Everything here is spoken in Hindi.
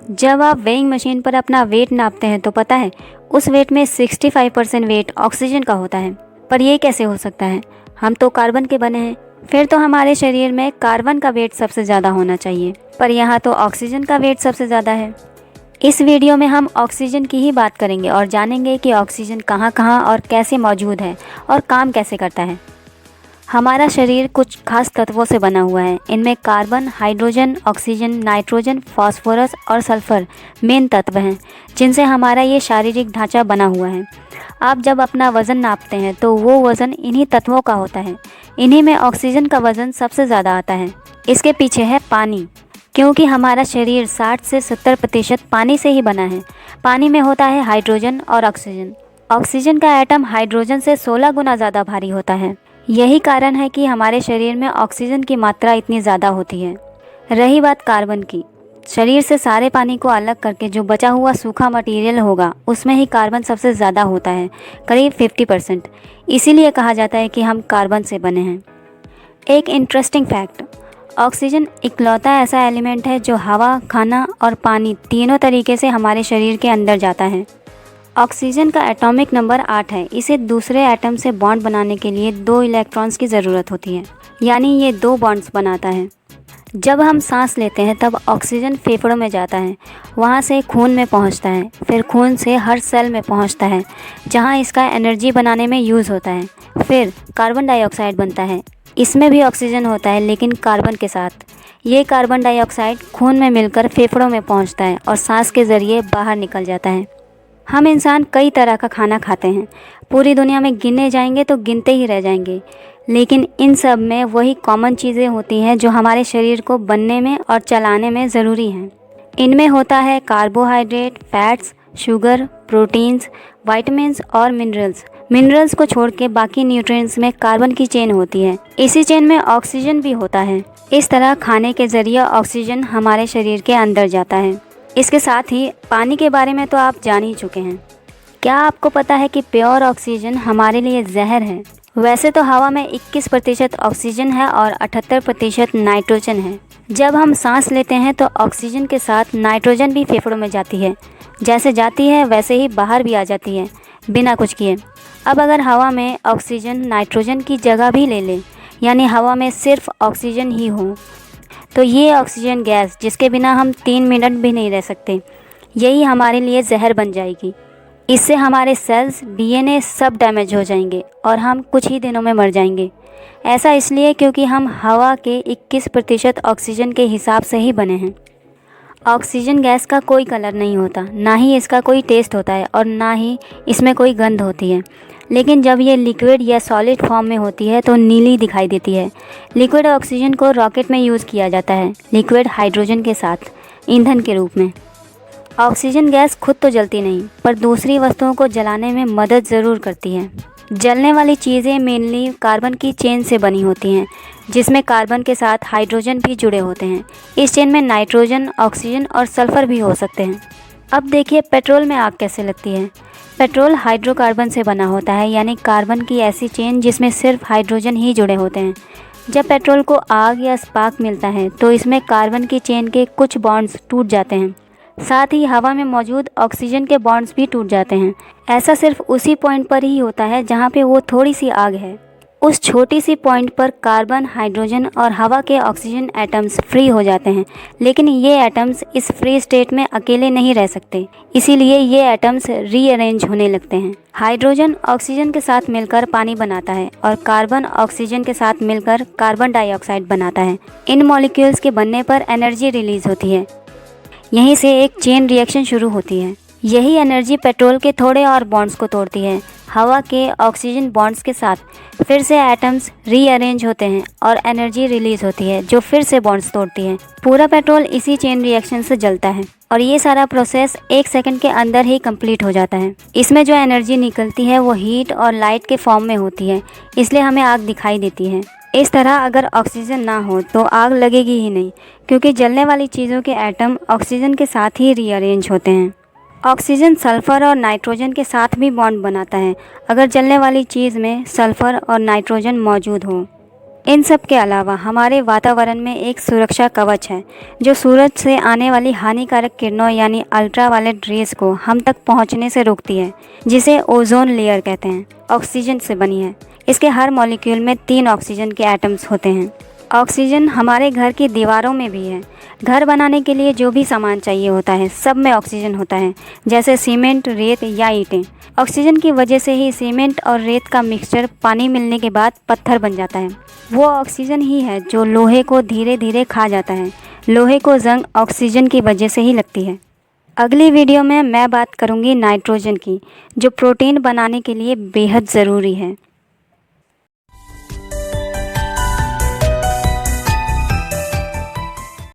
जब आप वेइंग मशीन पर अपना वेट नापते हैं तो पता है उस वेट में 65% वेट ऑक्सीजन का होता है। पर ये कैसे हो सकता है? हम तो कार्बन के बने हैं। फिर तो हमारे शरीर में कार्बन का वेट सबसे ज़्यादा होना चाहिए, पर यहाँ तो ऑक्सीजन का वेट सबसे ज़्यादा है। इस वीडियो में हम ऑक्सीजन की ही बात करेंगे और जानेंगे कि ऑक्सीजन कहाँ कहाँ और कैसे मौजूद है और काम कैसे करता है। हमारा शरीर कुछ खास तत्वों से बना हुआ है। इनमें carbon, hydrogen, oxygen, nitrogen, phosphorus और सल्फर मेन तत्व हैं, जिनसे हमारा ये शारीरिक ढांचा बना हुआ है। आप जब अपना वज़न नापते हैं तो वो वज़न इन्हीं तत्वों का होता है। इन्हीं में ऑक्सीजन का वज़न सबसे ज़्यादा आता है। इसके पीछे है पानी, क्योंकि हमारा शरीर 60 से 70% पानी से ही बना है। पानी में होता है हाइड्रोजन और ऑक्सीजन। ऑक्सीजन का एटम हाइड्रोजन से 16 गुना ज़्यादा भारी होता है। यही कारण है कि हमारे शरीर में ऑक्सीजन की मात्रा इतनी ज़्यादा होती है। रही बात कार्बन की, शरीर से सारे पानी को अलग करके जो बचा हुआ सूखा मटेरियल होगा उसमें ही कार्बन सबसे ज़्यादा होता है, करीब 50%। इसीलिए कहा जाता है कि हम कार्बन से बने हैं। एक इंटरेस्टिंग फैक्ट, ऑक्सीजन इकलौता ऐसा एलिमेंट है जो हवा, खाना और पानी तीनों तरीके से हमारे शरीर के अंदर जाता है। ऑक्सीजन का एटॉमिक नंबर 8 है। इसे दूसरे एटम से बॉन्ड बनाने के लिए 2 इलेक्ट्रॉन्स की ज़रूरत होती है, यानी ये 2 बॉन्ड्स बनाता है। जब हम सांस लेते हैं तब ऑक्सीजन फेफड़ों में जाता है, वहाँ से खून में पहुँचता है, फिर खून से हर सेल में पहुँचता है, जहाँ इसका एनर्जी बनाने में यूज़ होता है। फिर कार्बन डाइऑक्साइड बनता है। इसमें भी ऑक्सीजन होता है, लेकिन कार्बन के साथ। ये कार्बन डाइऑक्साइड खून में मिलकर फेफड़ों में पहुँचता है और सांस के ज़रिए बाहर निकल जाता है। हम इंसान कई तरह का खाना खाते हैं। पूरी दुनिया में गिने जाएंगे तो गिनते ही रह जाएंगे, लेकिन इन सब में वही कॉमन चीज़ें होती हैं जो हमारे शरीर को बनने में और चलाने में ज़रूरी हैं। इनमें होता है carbohydrate, fats, sugar, proteins, vitamins और मिनरल्स। मिनरल्स को छोड़ के बाकी न्यूट्रिएंट्स में कार्बन की चेन होती है। इसी चेन में ऑक्सीजन भी होता है। इस तरह खाने के ज़रिए ऑक्सीजन हमारे शरीर के अंदर जाता है। इसके साथ ही पानी के बारे में तो आप जान ही चुके हैं। क्या आपको पता है कि प्योर ऑक्सीजन हमारे लिए जहर है? वैसे तो हवा में 21% ऑक्सीजन है और 78% नाइट्रोजन है। जब हम सांस लेते हैं तो ऑक्सीजन के साथ नाइट्रोजन भी फेफड़ों में जाती है। जैसे जाती है वैसे ही बाहर भी आ जाती है, बिना कुछ किए। अब अगर हवा में ऑक्सीजन नाइट्रोजन की जगह भी ले ले, यानी हवा में सिर्फ ऑक्सीजन ही हो, तो ये ऑक्सीजन गैस, जिसके बिना हम 3 मिनट भी नहीं रह सकते, यही हमारे लिए जहर बन जाएगी। इससे हमारे सेल्स, डीएनए सब डैमेज हो जाएंगे और हम कुछ ही दिनों में मर जाएंगे। ऐसा इसलिए क्योंकि हम हवा के 21% ऑक्सीजन के हिसाब से ही बने हैं। ऑक्सीजन गैस का कोई कलर नहीं होता, ना ही इसका कोई टेस्ट होता है और ना ही इसमें कोई गंध होती है। लेकिन जब ये लिक्विड या सॉलिड फॉर्म में होती है तो नीली दिखाई देती है। लिक्विड ऑक्सीजन को रॉकेट में यूज़ किया जाता है, लिक्विड हाइड्रोजन के साथ ईंधन के रूप में। ऑक्सीजन गैस खुद तो जलती नहीं, पर दूसरी वस्तुओं को जलाने में मदद ज़रूर करती है। जलने वाली चीज़ें मेनली कार्बन की चेन से बनी होती हैं, जिसमें कार्बन के साथ हाइड्रोजन भी जुड़े होते हैं। इस चेन में नाइट्रोजन, ऑक्सीजन और सल्फ़र भी हो सकते हैं। अब देखिए पेट्रोल में आग कैसे लगती है। पेट्रोल हाइड्रोकार्बन से बना होता है, यानी कार्बन की ऐसी चेन जिसमें सिर्फ हाइड्रोजन ही जुड़े होते हैं। जब पेट्रोल को आग या स्पार्क मिलता है तो इसमें कार्बन की चेन के कुछ बॉन्ड्स टूट जाते हैं, साथ ही हवा में मौजूद ऑक्सीजन के बॉन्ड्स भी टूट जाते हैं। ऐसा सिर्फ उसी पॉइंट पर ही होता है जहाँ पे वो थोड़ी सी आग है। उस छोटी सी पॉइंट पर कार्बन, हाइड्रोजन और हवा के ऑक्सीजन एटम्स फ्री हो जाते हैं, लेकिन ये एटम्स इस फ्री स्टेट में अकेले नहीं रह सकते, इसीलिए ये एटम्स रीअरेंज होने लगते हैं। हाइड्रोजन ऑक्सीजन के साथ मिलकर पानी बनाता है और कार्बन ऑक्सीजन के साथ मिलकर कार्बन डाइऑक्साइड बनाता है। इन मॉलिक्यूल्स के बनने पर एनर्जी रिलीज होती है। यहीं से एक चेन रिएक्शन शुरू होती है। यही एनर्जी पेट्रोल के थोड़े और बॉन्ड्स को तोड़ती है। हवा के ऑक्सीजन बॉन्ड्स के साथ फिर से एटम्स रीअरेंज होते हैं और एनर्जी रिलीज होती है, जो फिर से बॉन्ड्स तोड़ती है। पूरा पेट्रोल इसी चेन रिएक्शन से जलता है और ये सारा प्रोसेस 1 सेकंड के अंदर ही कंप्लीट हो जाता है। इसमें जो एनर्जी निकलती है वो हीट और लाइट के फॉर्म में होती है, इसलिए हमें आग दिखाई देती है। इस तरह अगर ऑक्सीजन ना हो तो आग लगेगी ही नहीं, क्योंकि जलने वाली चीज़ों के एटम ऑक्सीजन के साथ ही रीअरेंज होते हैं। ऑक्सीजन सल्फ़र और नाइट्रोजन के साथ भी बॉन्ड बनाता है, अगर जलने वाली चीज़ में सल्फ़र और नाइट्रोजन मौजूद हो। इन सब के अलावा हमारे वातावरण में एक सुरक्षा कवच है जो सूरज से आने वाली हानिकारक किरणों यानी अल्ट्रावायलेट रेज को हम तक पहुंचने से रोकती है, जिसे ओजोन लेयर कहते हैं। ऑक्सीजन से बनी है। इसके हर मॉलिक्यूल में 3 ऑक्सीजन के एटम्स होते हैं। ऑक्सीजन हमारे घर की दीवारों में भी है। घर बनाने के लिए जो भी सामान चाहिए होता है सब में ऑक्सीजन होता है, जैसे सीमेंट, रेत या ईंटें। ऑक्सीजन की वजह से ही सीमेंट और रेत का मिक्सचर पानी मिलने के बाद पत्थर बन जाता है। वो ऑक्सीजन ही है जो लोहे को धीरे धीरे खा जाता है। लोहे को जंग ऑक्सीजन की वजह से ही लगती है। अगली वीडियो में मैं बात करूंगी नाइट्रोजन की, जो प्रोटीन बनाने के लिए बेहद ज़रूरी है।